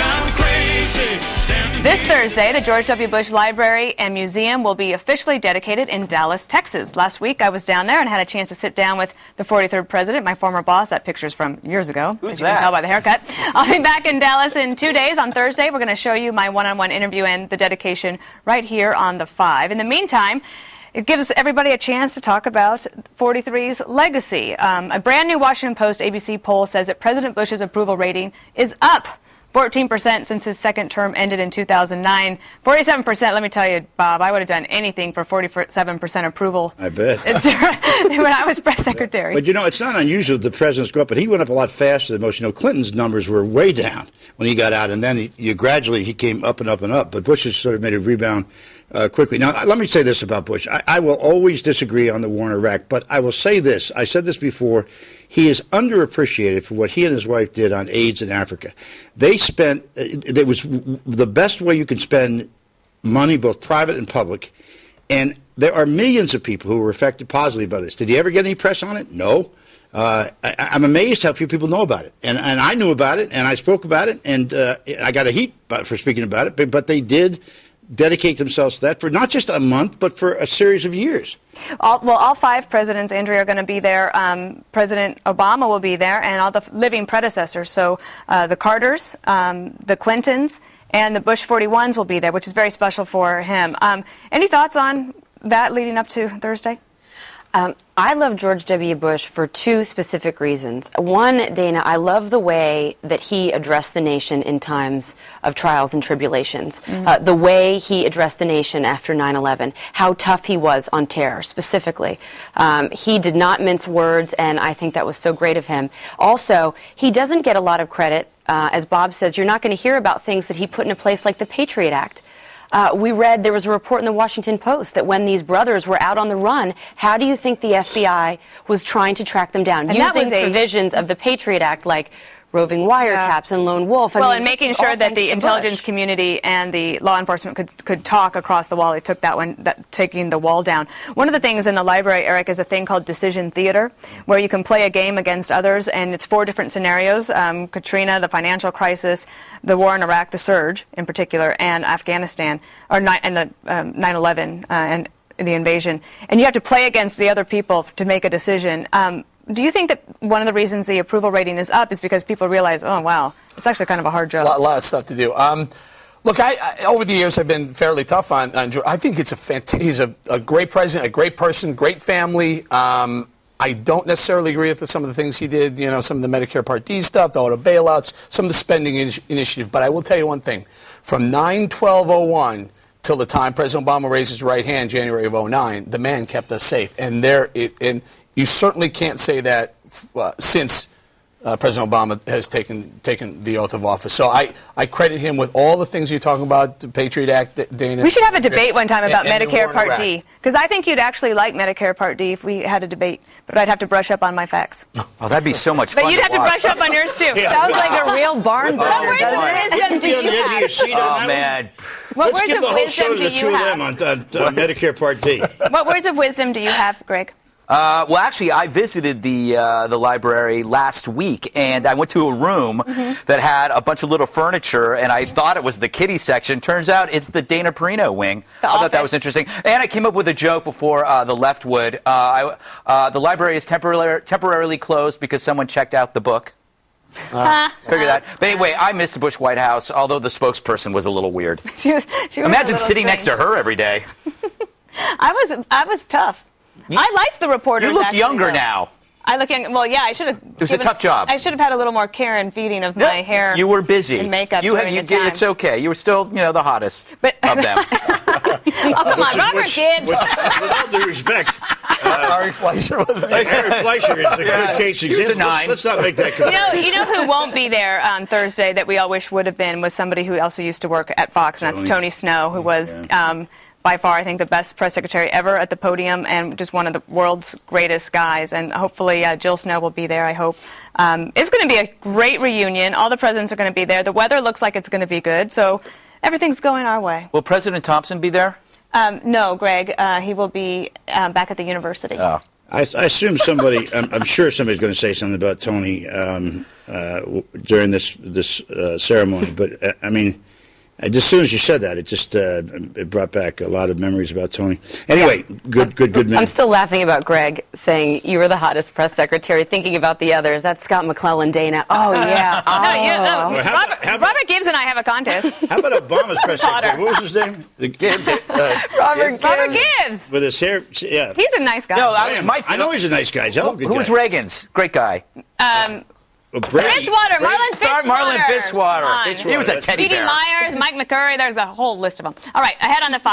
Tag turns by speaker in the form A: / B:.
A: I'm crazy.
B: This Thursday, the George W. Bush Library and Museum will be officially dedicated in Dallas, Texas. Last week, I was down there and had a chance to sit down with the 43rd president, my former boss. That picture's from years ago,
C: Who's
B: as you can tell by the haircut. I'll be back in Dallas in 2 days. On Thursday, we're going to show you my one-on-one interview and the dedication right here on The Five. In the meantime, it gives everybody a chance to talk about 43's legacy. A brand new Washington Post ABC poll says that President Bush's approval rating is up 14% since his second term ended in 2009. 47%, let me tell you, Bob, I would have done anything for 47% approval.
D: I bet.
B: When I was press secretary.
D: But, you know, it's not unusual that the presidents go up, but he went up a lot faster than most. You know, Clinton's numbers were way down when he got out, and then he came up and up and up. But Bush has sort of made a rebound quickly. Now, let me say this about Bush. I will always disagree on the war in Iraq, but I will say this. I said this before. He is underappreciated for what he and his wife did on AIDS in Africa. They spent, it was the best way you can spend money, both private and public, and there are millions of people who were affected positively by this. Did he ever get any press on it? No. I'm amazed how few people know about it. And I knew about it, and I spoke about it, and I got a heat for speaking about it, but they did dedicate themselves to that for not just a month, but for a series of years.
B: All five presidents, Andrea, are going to be there. President Obama will be there, and all the living predecessors. So the Carters, the Clintons, and the Bush 41s will be there, which is very special for him. Any thoughts on that leading up to Thursday?
E: I love George W. Bush for two specific reasons. One, Dana, I love the way that he addressed the nation in times of trials and tribulations. The way he addressed the nation after 9/11, how tough he was on terror, specifically. He did not mince words, and I think that was so great of him. Also, he doesn't get a lot of credit. As Bob says, you're not going to hear about things that he put into place like the Patriot Act. We read, there was a report in the Washington Post that when these brothers were out on the run, how do you think the FBI was trying to track them down?
B: And
E: using provisions of the Patriot Act like roving wiretaps and lone wolf.
B: Well, and making sure that the intelligence community and the law enforcement could talk across the wall. They took taking the wall down. One of the things in the library, Eric, is a thing called decision theater, where you can play a game against others, and it's 4 different scenarios: Katrina, the financial crisis, the war in Iraq, the surge in particular, and Afghanistan, and the 9/11 and the invasion. And you have to play against the other people to make a decision. Do you think that one of the reasons the approval rating is up is because people realize, oh, wow, it's actually kind of a hard job?
C: A lot of stuff to do. Look, I over the years, I've been fairly tough on George. I think he's a great president, a great person, great family. I don't necessarily agree with some of the things he did, you know, some of the Medicare Part D stuff, the auto bailouts, some of the spending initiative. But I will tell you one thing. From 9/12/01 till the time President Obama raised his right hand, January of 2009, the man kept us safe. And you certainly can't say that since President Obama has taken the oath of office. So I credit him with all the things you're talking about, the Patriot Act, Dana.
B: We should have a debate one time about Medicare Part D, because I think you'd actually like Medicare Part D if we had a debate, but I'd have to brush up on my facts.
F: Oh, that'd be so much fun.
B: But you'd have to brush up on yours, too.
D: Yeah.
E: Sounds like a real barn burner.
B: What words of wisdom do you have?
F: Oh, man.
D: Let's give the whole show to the two of them on Medicare Part D.
B: What words of wisdom do you have, Greg?
F: Well, actually, I visited the library last week, and I went to a room that had a bunch of little furniture, and I thought it was the kiddie section. Turns out it's the Dana Perino wing. I thought that was interesting. And I came up with a joke before the left would. The library is temporarily closed because someone checked out the book. Figure that. But anyway, I missed the Bush White House, although the spokesperson was a little weird.
B: She was
F: Imagine sitting next to her every day.
B: I was tough. I liked the reporters.
F: You look younger
B: though.
F: now.
B: I look young. Well, yeah, I should have.
F: It was a tough job.
B: I should have had a little more care and feeding of my hair.
F: You were busy.
B: And makeup during the time.
F: It's okay. You were still, the hottest of them.
B: Oh, come on, Robert Gibbs.
D: With all due respect,
C: Ari Fleischer was there.
D: Ari Fleischer is a good case example.
F: He was a 9.
D: Let's not make that comparison.
B: You know who won't be there on Thursday that we all wish would have been was somebody who also used to work at Fox, and that's Tony Snow, who was by far, I think, the best press secretary ever at the podium and just one of the world's greatest guys. And hopefully Jill Snow will be there, I hope. It's going to be a great reunion. All the presidents are going to be there. The weather looks like it's going to be good, so everything's going our way.
F: Will President Thompson be there?
B: No, Greg. He will be back at the university.
F: Oh.
D: I assume somebody. I'm sure somebody's going to say something about Tony during this ceremony. But I mean, as soon as you said that, it brought back a lot of memories about Tony. Anyway, good man.
E: I'm still laughing about Greg saying you were the hottest press secretary. Thinking about the others, that's Scott McClellan, Dana. Oh yeah.
B: No,
D: Well,
B: Robert Gibbs and I have a contest.
D: How about Obama's press secretary? What was his name?
B: Robert Gibbs.
D: With his hair, yeah.
B: He's a nice guy.
F: No,
D: I know he's a nice guy. He's a good
F: Who's
D: guy.
F: Reagan's? Great guy.
B: Fitzwater,
F: Marlon Fitzwater.
B: Come on.
F: He was a teddy
B: Dee Dee
F: bear.
B: Myers, Mike McCurry. There's a whole list of them. All right, ahead on the